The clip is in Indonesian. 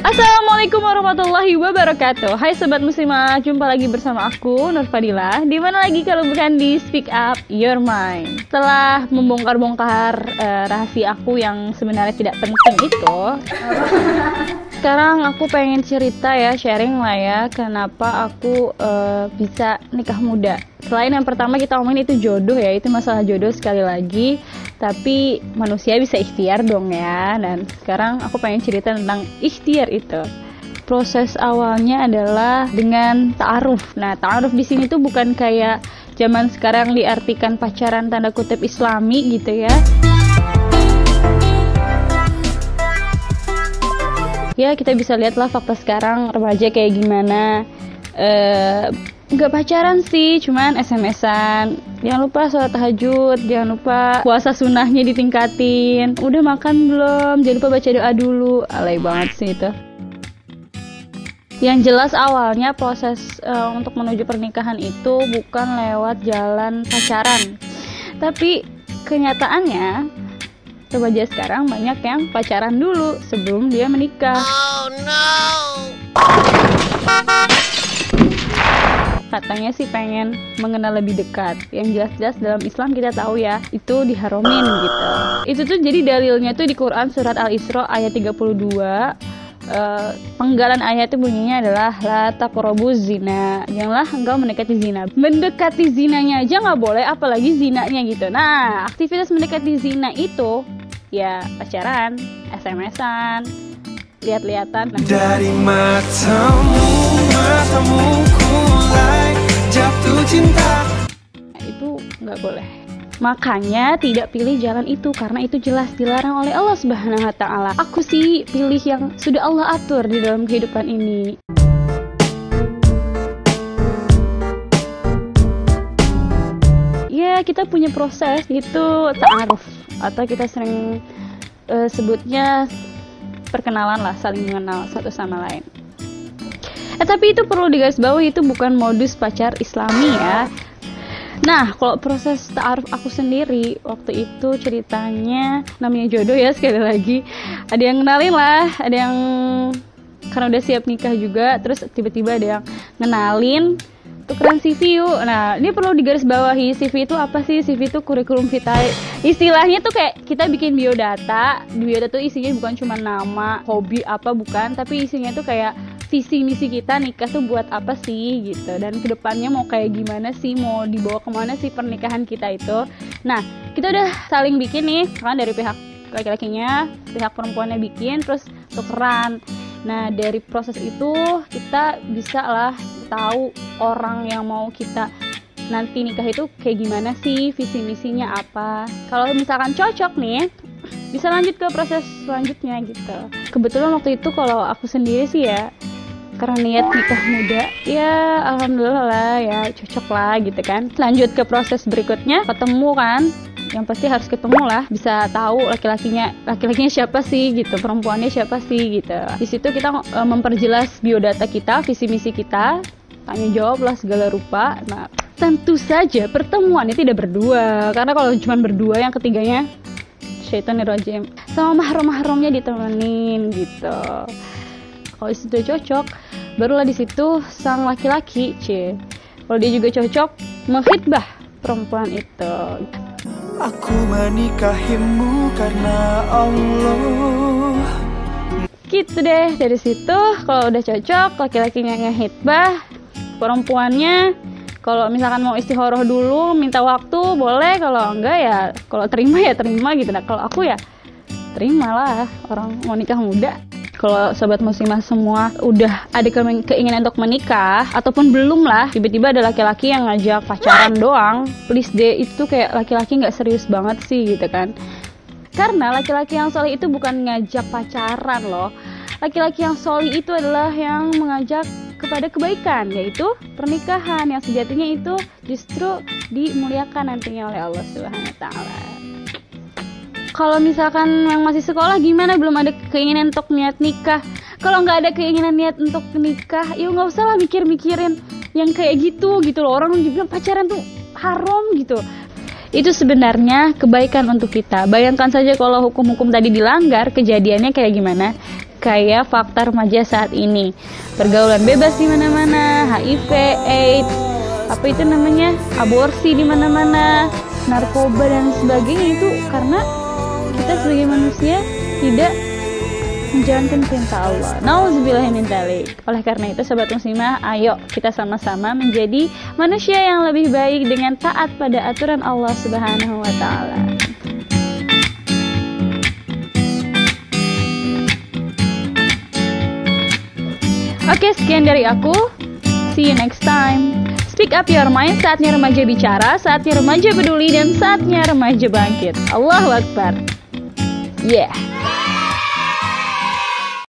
Assalamualaikum warahmatullahi wabarakatuh. Hai sobat muslimah, jumpa lagi bersama aku Nur Fadilah. Dimana lagi kalau bukan di Speak Up Your Mind. Setelah membongkar-bongkar rahasia aku yang sebenarnya tidak penting itu, sekarang aku pengen cerita ya, sharing lah ya, kenapa aku bisa nikah muda. Selain yang pertama kita ngomongin itu jodoh ya, itu masalah jodoh sekali lagi. Tapi manusia bisa ikhtiar dong ya. Dan sekarang aku pengen cerita tentang ikhtiar itu. Proses awalnya adalah dengan ta'aruf. Nah, ta'aruf di sini tuh bukan kayak zaman sekarang diartikan pacaran tanda kutip Islami gitu ya. Ya, kita bisa lihatlah fakta sekarang remaja kayak gimana. Nggak pacaran sih, cuman SMS-an. Jangan lupa sholat tahajud, jangan lupa puasa sunnahnya ditingkatin. Udah makan belum? Jangan lupa baca doa dulu. Alay banget sih itu. Yang jelas awalnya proses untuk menuju pernikahan itu bukan lewat jalan pacaran. Tapi kenyataannya remaja sekarang banyak yang pacaran dulu sebelum dia menikah. Oh no. Katanya sih pengen mengenal lebih dekat. Yang jelas-jelas dalam Islam kita tahu ya, itu diharomin gitu. Itu tuh jadi dalilnya tuh di Quran surat Al-Isra ayat 32. Penggalan ayat itu bunyinya adalah la taqrabuz zina. Janganlah engkau mendekati zina. Mendekati zinanya aja nggak boleh, apalagi zinanya gitu. Nah, aktivitas mendekati zina itu ya pacaran, SMS-an, lihat-lihatan. Dari matamu kulai jatuh cinta. Itu nggak boleh. Makanya tidak pilih jalan itu, karena itu jelas dilarang oleh Allah Subhanahu wa Ta'ala. Aku sih pilih yang sudah Allah atur di dalam kehidupan ini. Ya, kita punya proses itu ta'aruf, atau kita sering sebutnya perkenalan lah, saling mengenal satu sama lain. Tapi itu perlu digarisbawahi, itu bukan modus pacar Islami ya. Nah, kalau proses ta'aruf aku sendiri waktu itu ceritanya namanya jodoh ya, sekali lagi. Ada yang kenalin lah, ada yang karena udah siap nikah juga, terus tiba-tiba ada yang ngenalin, tukeran CV yuk. Nah, ini perlu digarisbawahi, CV itu apa sih? CV itu kurikulum vitae. Istilahnya tuh kayak kita bikin biodata. Di biodata tuh isinya bukan cuma nama, hobi apa, bukan, tapi isinya tuh kayak visi misi kita nikah tuh buat apa sih gitu, dan kedepannya mau kayak gimana sih, mau dibawa kemana sih pernikahan kita itu. Nah, kita udah saling bikin nih kan, dari pihak laki-lakinya, pihak perempuannya bikin, terus tukeran. Nah, dari proses itu kita bisa lah tahu orang yang mau kita nanti nikah itu kayak gimana sih, visi misinya apa. Kalau misalkan cocok nih, bisa lanjut ke proses selanjutnya gitu. Kebetulan waktu itu kalau aku sendiri sih ya, karena niat nikah muda, ya alhamdulillah lah ya, cocok lah gitu kan. Lanjut ke proses berikutnya, ketemu kan, yang pasti harus ketemu lah, bisa tahu laki-lakinya siapa sih gitu, perempuannya siapa sih gitu. Di situ kita memperjelas biodata kita, visi misi kita, tanya jawab lah segala rupa. Nah, tentu saja pertemuannya tidak berdua, karena kalau cuma berdua yang ketiganya syaitanir rajim, sama mahram-mahramnya ditemenin gitu. Kalau itu sudah cocok, barulah di situ sang laki-laki, kalau dia juga cocok, menghitbah perempuan itu. Aku menikahimu karena Allah. Gitu deh, dari situ kalau udah cocok, laki-lakinya ngehitbah, perempuannya kalau misalkan mau istikharah dulu, minta waktu boleh, kalau enggak ya, kalau terima ya terima gitu. Nah, kalau aku ya terimalah, orang mau nikah muda. Kalau sobat muslimah semua udah ada keinginan untuk menikah ataupun belum lah, tiba-tiba ada laki-laki yang ngajak pacaran doang, please deh, itu kayak laki-laki nggak serius banget sih gitu kan. Karena laki-laki yang soleh itu bukan ngajak pacaran loh. Laki-laki yang soleh itu adalah yang mengajak kepada kebaikan, yaitu pernikahan yang sejatinya itu justru dimuliakan nantinya oleh Allah Subhanahu wa Ta'ala. Kalau misalkan yang masih sekolah gimana, belum ada keinginan untuk niat nikah. Kalau nggak ada keinginan niat untuk nikah, ya nggak usah lah mikir-mikirin yang kayak gitu loh. Orang juga bilang pacaran tuh haram gitu. Itu sebenarnya kebaikan untuk kita. Bayangkan saja kalau hukum-hukum tadi dilanggar, kejadiannya kayak gimana. kayak fakta remaja saat ini. Pergaulan bebas di mana-mana, HIV, AIDS, apa itu namanya, aborsi di mana-mana, narkoba dan sebagainya, itu karena kita sebagai manusia tidak menjalankan perintah Allah. Nauzubillahi min dzalik. Oleh karena itu sobat muslimah, ayo kita sama-sama menjadi manusia yang lebih baik dengan taat pada aturan Allah Subhanahu wa taala. Oke, sekian dari aku. See you next time. Speak up your mind, saatnya remaja bicara, saatnya remaja peduli, dan saatnya remaja bangkit. Allahu Akbar. Yeah.